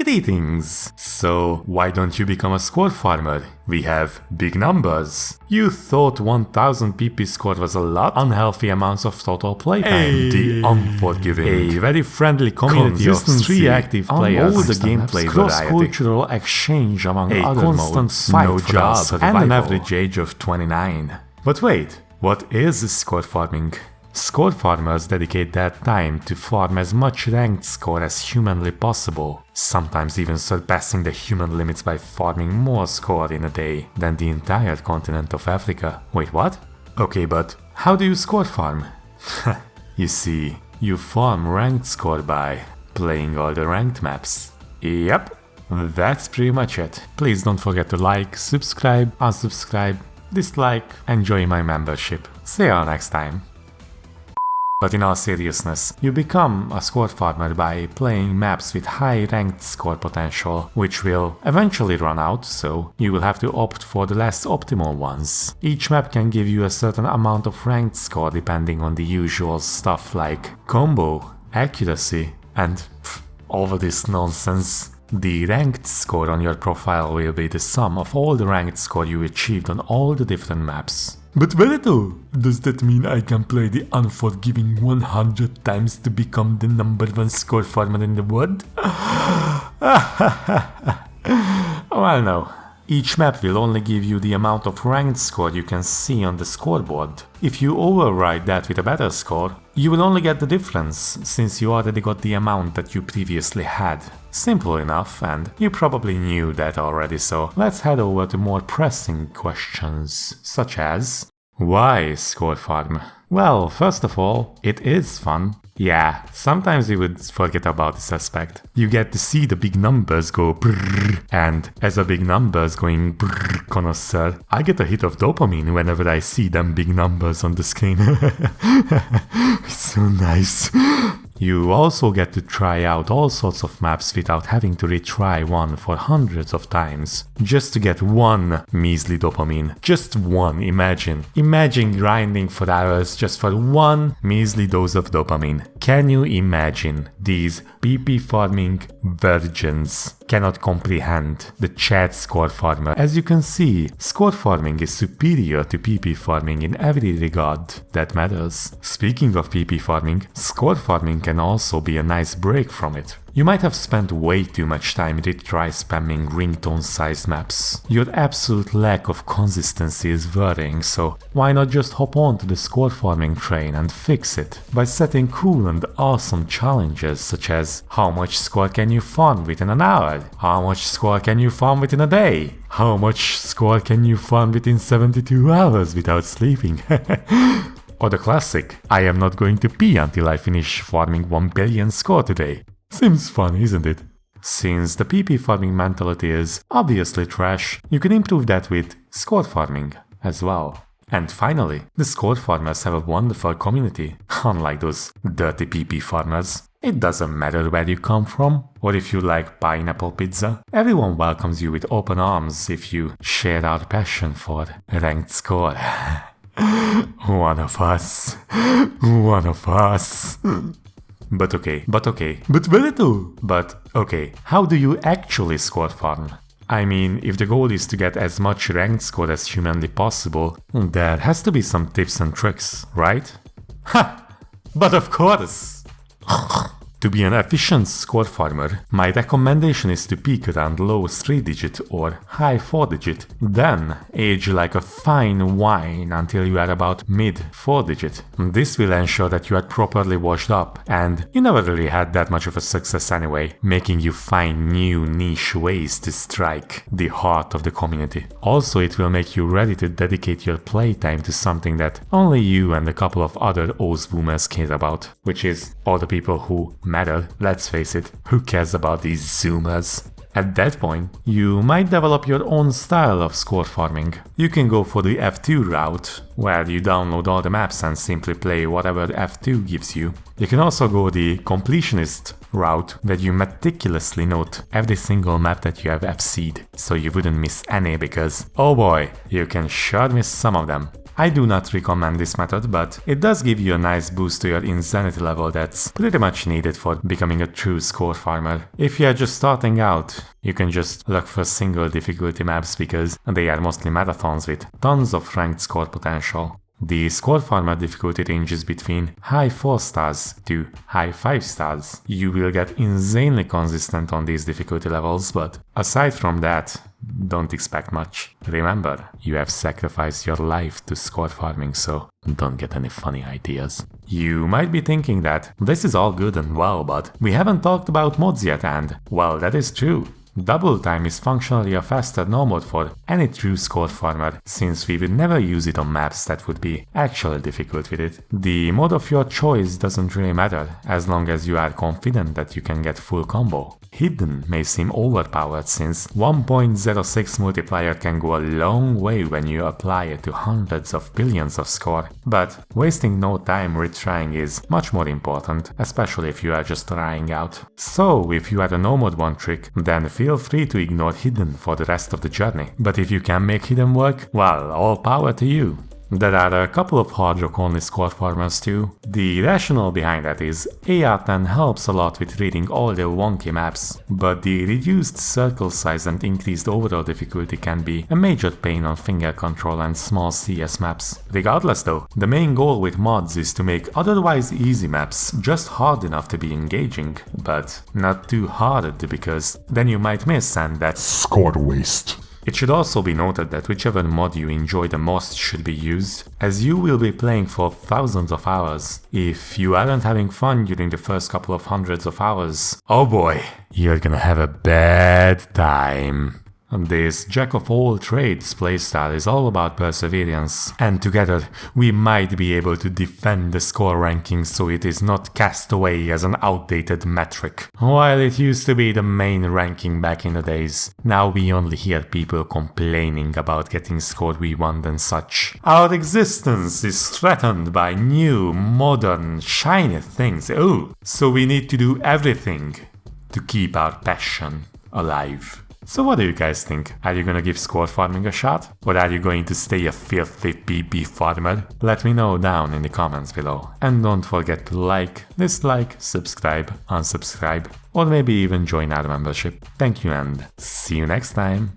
Greetings! So, why don't you become a score farmer? We have big numbers. You thought 1000 PP score was a lot? Unhealthy amounts of total playtime. The unforgiving. A very friendly community of 3 active players. All the gameplay cross-cultural exchange among other constant modes. Fight no job and an average age of 29. But wait, what is score farming? Score farmers dedicate their time to farm as much ranked score as humanly possible, sometimes even surpassing the human limits by farming more score in a day than the entire continent of Africa. Wait, what? Okay, but how do you score farm? You see, you farm ranked score by playing all the ranked maps. Yep, that's pretty much it. Please don't forget to like, subscribe, unsubscribe, dislike, and join my membership. See you next time. But in all seriousness, you become a score farmer by playing maps with high ranked score potential, which will eventually run out, so you will have to opt for the less optimal ones. Each map can give you a certain amount of ranked score depending on the usual stuff like combo, accuracy, and all of this nonsense. The ranked score on your profile will be the sum of all the ranked score you achieved on all the different maps. But Verto, does that mean I can play the unforgiving 100 times to become the #1 score farmer in the world? Well, no. Each map will only give you the amount of ranked score you can see on the scoreboard. If you override that with a better score, you will only get the difference, since you already got the amount that you previously had. Simple enough, and you probably knew that already, so let's head over to more pressing questions, such as: why score farm? Well, first of all, it is fun. Yeah, sometimes you would forget about this aspect. You get to see the big numbers go brrr, and as a big numbers going brrr connoisseur, I get a hit of dopamine whenever I see them big numbers on the screen. It's so nice. You also get to try out all sorts of maps without having to retry one for hundreds of times, just to get one measly dopamine. Just one, imagine. Imagine grinding for hours just for one measly dose of dopamine. Can you imagine? These PP farming virgins cannot comprehend the chat score farmer. As you can see, score farming is superior to PP farming in every regard that matters. Speaking of PP farming, score farming can also be a nice break from it. You might have spent way too much time retry spamming ringtone-sized maps. Your absolute lack of consistency is worrying, so why not just hop onto the score farming train and fix it by setting cool and awesome challenges such as: how much score can you farm within an hour? How much score can you farm within a day? How much score can you farm within 72 hours without sleeping? Or the classic: I am not going to pee until I finish farming 1 billion score today. Seems fun, isn't it? Since the PP farming mentality is obviously trash, you can improve that with score farming as well. And finally, the score farmers have a wonderful community, unlike those dirty PP farmers. It doesn't matter where you come from, or if you like pineapple pizza. Everyone welcomes you with open arms if you share our passion for ranked score. One of us. One of us. But okay, but Verto! But okay, how do you actually score farm? I mean, if the goal is to get as much ranked score as humanly possible, there has to be some tips and tricks, right? Ha! But of course! To be an efficient score farmer, my recommendation is to peak around low 3-digit or high 4-digit, then age like a fine wine until you are about mid 4-digit. This will ensure that you are properly washed up, and you never really had that much of a success anyway, making you find new niche ways to strike the heart of the community. Also, it will make you ready to dedicate your playtime to something that only you and a couple of other Oz boomers care about, which is all the people who matter. Let's face it, who cares about these zoomers? At that point, you might develop your own style of score farming. You can go for the F2 route, where you download all the maps and simply play whatever F2 gives you. You can also go the completionist route, where you meticulously note every single map that you have FC'd, so you wouldn't miss any because, oh boy, you can sure miss some of them. I do not recommend this method, but it does give you a nice boost to your insanity level that's pretty much needed for becoming a true score farmer. If you are just starting out, you can just look for single difficulty maps because they are mostly marathons with tons of ranked score potential. The Scorefarmer difficulty ranges between high 4 stars to high 5 stars. You will get insanely consistent on these difficulty levels, but aside from that, don't expect much. Remember, you have sacrificed your life to score farming, so don't get any funny ideas. You might be thinking that this is all good and well, but we haven't talked about mods yet, and well, that is true. Double time is functionally a faster no mod for any true score farmer, since we would never use it on maps that would be actually difficult with it. The mod of your choice doesn't really matter, as long as you are confident that you can get full combo. Hidden may seem overpowered since 1.06 multiplier can go a long way when you apply it to hundreds of billions of score, but wasting no time retrying is much more important, especially if you are just trying out. So if you are a no mod one trick, then feel free to ignore Hidden for the rest of the journey, but if you can make Hidden work, well, all power to you. There are a couple of hard rock only score farmers too. The rationale behind that is AR10 helps a lot with reading all the wonky maps, but the reduced circle size and increased overall difficulty can be a major pain on finger control and small CS maps. Regardless though, the main goal with mods is to make otherwise easy maps just hard enough to be engaging, but not too hard because then you might miss and that's score waste. It should also be noted that whichever mod you enjoy the most should be used, as you will be playing for thousands of hours. If you aren't having fun during the first couple of hundreds of hours, oh boy, you're gonna have a bad time. This jack of all trades playstyle is all about perseverance, and together we might be able to defend the score rankings so it is not cast away as an outdated metric. While it used to be the main ranking back in the days, now we only hear people complaining about getting scored V1 and such. Our existence is threatened by new, modern, shiny things. Oh, so we need to do everything to keep our passion alive. So what do you guys think? Are you gonna give score farming a shot? Or are you going to stay a filthy PP farmer? Let me know down in the comments below. And don't forget to like, dislike, subscribe, unsubscribe, or maybe even join our membership. Thank you and see you next time.